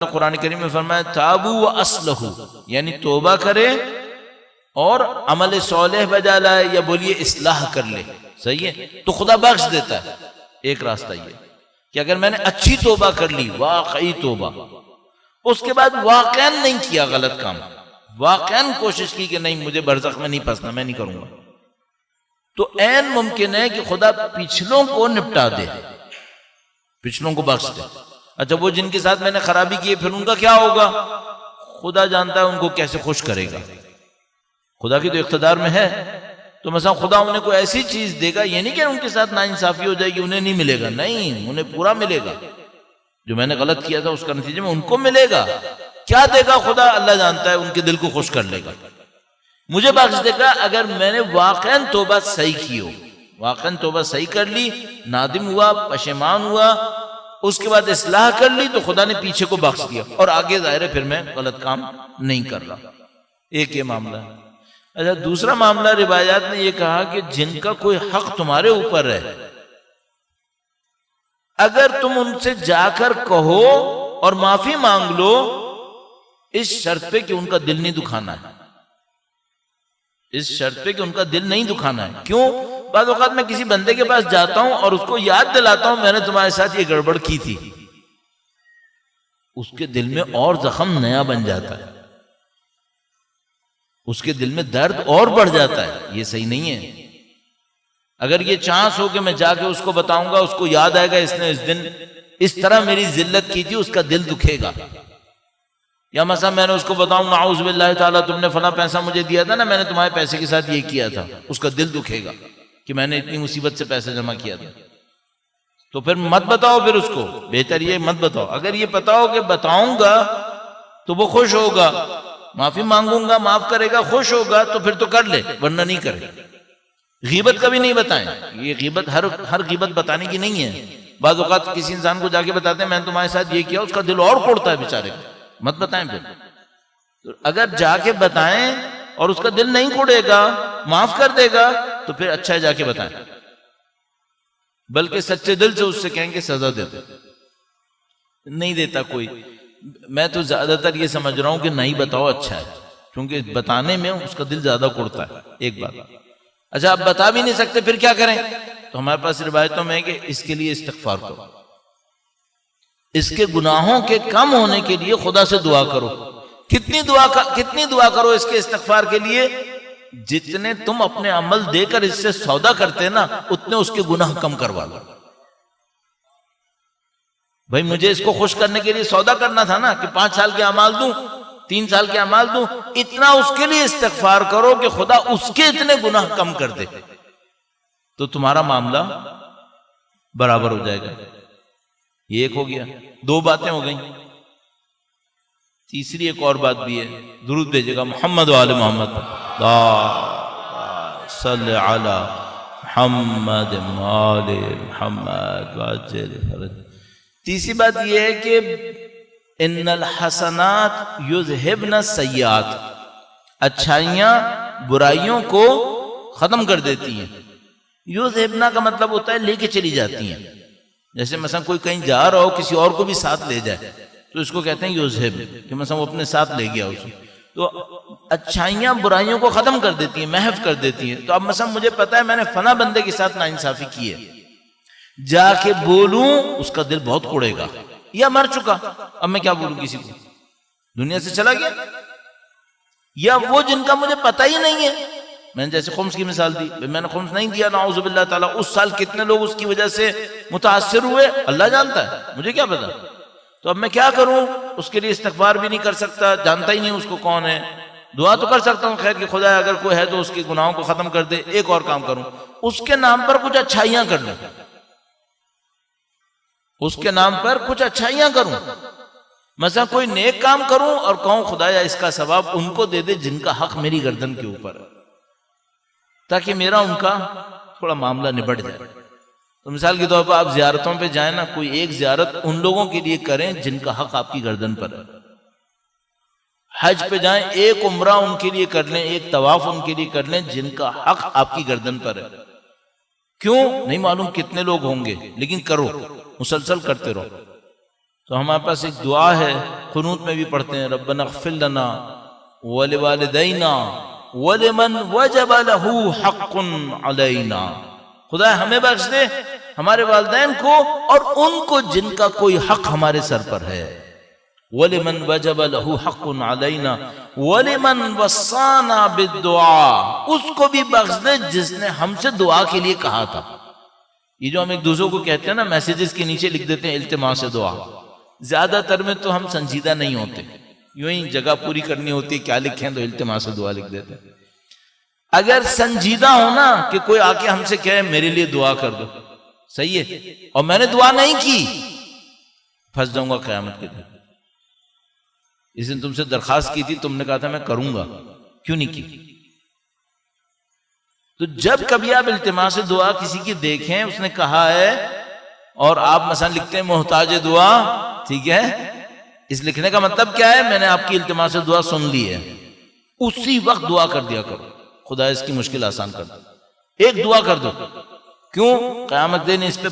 قرآن کریم میں فرمایا تابو و اصلحو، یعنی توبہ کرے اور عمل صالح بجا لائے، یا بولیے اصلاح کر لے، صحیح ہے، تو خدا بخش دیتا ہے۔ ایک راستہ یہ کہ اگر میں نے اچھی توبہ کر لی، واقعی توبہ، اس کے بعد واقعاً نہیں کیا غلط کام، واقعاً کوشش کی کہ نہیں مجھے برزخ میں نہیں پھنسنا، میں نہیں کروں گا، تو عین ممکن ہے کہ خدا پچھلوں کو نپٹا دے، پچھلوں کو بخش دے۔ اچھا وہ جن کے ساتھ میں نے خرابی کی پھر ان کا کیا ہوگا؟ خدا جانتا ہے ان کو کیسے خوش کرے گا، خدا کی تو اقتدار میں ہے۔ تو مثلا خدا انہیں کوئی ایسی چیز دے گا، یہ نہیں کہ ان کے ساتھ ناانصافی ہو جائے گی، انہیں نہیں ملے گا، نہیں، انہیں پورا ملے گا، جو میں نے غلط کیا تھا اس کا نتیجے میں ان کو ملے گا۔ کیا دے گا خدا؟ اللہ جانتا ہے، ان کے دل کو خوش کر لے گا، مجھے بخش دے گا اگر میں نے واقعاً توبہ صحیح کی ہو، واقعاً توبہ صحیح کر لی، نادم ہوا، پشیمان ہوا، اس کے بعد اصلاح کر لی، تو خدا نے پیچھے کو بخش دیا، اور آگے ظاہر ہے پھر میں غلط کام نہیں کر رہا۔ ایک یہ معاملہ ہے۔ اچھا دوسرا معاملہ، روایات نے یہ کہا کہ جن کا کوئی حق تمہارے اوپر ہے، اگر تم ان سے جا کر کہو اور معافی مانگ لو، اس شرط پہ کہ ان کا دل نہیں دکھانا ہے، اس شرط پہ کہ ان کا دل نہیں دکھانا ہے۔ کیوں؟ بعض اوقات میں کسی بندے کے پاس جاتا ہوں اور اس کو یاد دلاتا ہوں میں نے تمہارے ساتھ یہ گڑبڑ کی تھی، اس کے دل میں اور زخم نیا بن جاتا ہے، اس کے دل میں درد اور بڑھ جاتا ہے، یہ صحیح نہیں ہے۔ اگر یہ چانس ہو کہ میں جا کے اس کو بتاؤں گا، اس کو یاد آئے گا اس نے اس دن اس طرح میری ذلت کی تھی، اس کا دل دکھے گا۔ یا مثلا میں نے اس کو بتاؤں نعوذ باللہ تعالیٰ تم نے فلاں پیسہ مجھے دیا تھا نا، میں نے تمہارے پیسے کے ساتھ یہ کیا تھا، اس کا دل دکھے گا کہ میں نے اتنی مصیبت سے پیسے جمع کیا تھا۔ تو پھر مت بتاؤ، پھر اس کو بہتر یہ مت بتاؤ۔ اگر یہ بتاؤ کہ بتاؤں گا تو وہ خوش ہوگا، معافی مانگوں گا معاف کرے گا، خوش ہوگا، تو پھر تو کر لے، ورنہ نہیں کرے۔ غیبت کبھی نہیں بتائیں، یہ غیبت ہر غیبت بتانے کی نہیں ہے۔ بعض اوقات کسی انسان کو جا کے بتاتے ہیں میں نے تمہارے ساتھ یہ کیا، اس کا دل اور کوڑتا ہے بیچارے کا، مت بتائیں پھر۔ اگر جا کے بتائیں اور اس کا دل نہیں کوڑے گا، معاف کر دے گا، تو پھر اچھا ہے جا کے بتائیں، بلکہ سچے دل سے اس سے کہیں کہ سزا دے دے۔ نہیں دیتا کوئی، میں تو زیادہ تر یہ سمجھ رہا ہوں کہ نہیں بتاؤ اچھا ہے، کیونکہ بتانے میں اس کا دل زیادہ کوڑتا ہے۔ ایک بات۔ اچھا آپ بتا بھی نہیں سکتے پھر کیا کریں؟ تو ہمارے پاس روایتوں میں ہے کہ اس کے لیے استغفار کرو، اس کے گناہوں کے کم ہونے کے لیے خدا سے دعا کرو۔ کتنی دعا کرو اس کے استغفار کے لیے؟ جتنے تم اپنے عمل دے کر اس سے سودا کرتے نا، اتنے اس کے گناہ کم کروا لو۔ بھائی مجھے اس کو خوش کرنے کے لیے سودا کرنا تھا نا، کہ 5 سال کے اعمال دوں، 3 سال کے اعمال دوں، اتنا اس کے لیے استغفار کرو کہ خدا اس کے اتنے گناہ کم کر دے، تو تمہارا معاملہ برابر ہو جائے گا۔ یہ ایک ہو گیا، 2 باتیں ہو گئیں۔ تیسری ایک اور بات بھی ہے، درود بھیجے گا محمد و آل محمد، صلی علی محمد آل محمد وعجل فرج۔ تیسری بات یہ ہے کہ ان الحسنات یذہبن السیئات، اچھائیاں برائیوں کو ختم کر دیتی ہیں۔ یذہبن کا مطلب ہوتا ہے لے کے چلی جاتی ہیں۔ جیسے مثلا کوئی کہیں جا رہا ہو، کسی اور کو بھی ساتھ لے جائے تو اس کو کہتے ہیں یذہب، کہ مثلا وہ اپنے ساتھ لے گیا اسے۔ تو اچھائیاں برائیوں کو ختم کر دیتی ہیں، محو کر دیتی ہیں۔ تو اب مثلا مجھے پتا ہے میں نے فلاں بندے کے ساتھ ناانصافی کی ہے، جا کے بولوں اس کا دل بہت کوڑے گا، یا مر چکا، اب میں کیا بولوں کسی کو، دنیا سے چلا گیا۔ یا وہ جن کا مجھے پتہ ہی نہیں ہے، میں نے جیسے خمس کی مثال دی، میں نے خمس نہیں دیا نعوذ باللہ تعالیٰ، اس سال کتنے لوگ اس کی وجہ سے متاثر ہوئے اللہ جانتا ہے، مجھے کیا پتا۔ تو اب میں کیا کروں؟ اس کے لیے استغفار بھی نہیں کر سکتا، جانتا ہی نہیں اس کو کون ہے۔ دعا تو کر سکتا ہوں خیر کہ خدا اگر کوئی ہے تو اس کے گناہوں کو ختم کر دے۔ ایک اور کام کروں، اس کے نام پر کچھ اچھائیاں کر لوں، اس کے نام پر کچھ اچھائیاں کروں، مثلا کوئی نیک کام کروں اور کہوں خدایا اس کا ثواب ان کو دے دے جن کا حق میری گردن کے اوپر ہے، تاکہ میرا ان کا تھوڑا معاملہ نبٹ جائے۔ تو مثال کے طور پر آپ زیارتوں پہ جائیں نا، کوئی ایک زیارت ان لوگوں کے لیے کریں جن کا حق آپ کی گردن پر ہے۔ حج پہ جائیں، ایک عمرہ ان کے لیے کر لیں، ایک طواف ان کے لیے کر لیں جن کا حق آپ کی گردن پر ہے۔ کیوں؟ نہیں معلوم کتنے لوگ ہوں گے، لیکن کرو، مسلسل کرتے رہو۔ تو ہمارے پاس ایک دعا ہے، قنوت میں بھی پڑھتے ہیں، ربنا اغفر لنا ولوالدینا ولمن وجب له حق علینا، خدا ہمیں بخش دے، ہمارے والدین کو اور ان کو جن کا کوئی حق ہمارے سر پر ہے، وَلِمَنْ وَجَبَ لَهُ حَقٌ عَلَيْنَا وَلِمَنْ وَصَّانَا بِالدُّعَا، اس کو بھی بخش دے جس نے ہم سے دعا کے لیے کہا تھا۔ یہ جو ہم ایک دوسروں کو کہتے ہیں نا، میسیجز کے نیچے لکھ دیتے ہیں التماس دعا، زیادہ تر میں تو ہم سنجیدہ نہیں ہوتے، یوں ہی جگہ پوری کرنی ہوتی ہے، کیا لکھیں تو التماس دعا لکھ دیتے ہیں۔ اگر سنجیدہ ہو نا کہ کوئی آ کے ہم سے کہے میرے لیے دعا کر دو، صحیح ہے، اور میں نے دعا نہیں کی، پھنس جاؤں گا قیامت کے دن۔ اس دن تم سے درخواست کی تھی، تم نے کہا تھا میں کروں گا، کیوں نہیں کی؟ تو جب کبھی آپ التماس دعا کسی کی دیکھیں، اس نے کہا ہے اور آپ مثلا لکھتے ہیں محتاج دعا، ٹھیک ہے، اس لکھنے کا مطلب کیا ہے؟ میں نے آپ کی التماس دعا سن لی ہے، اسی وقت دعا کر دیا کرو، خدا اس کی مشکل آسان کر دو، ایک دعا کر دو، کیوں؟ قیامت دن اس پہ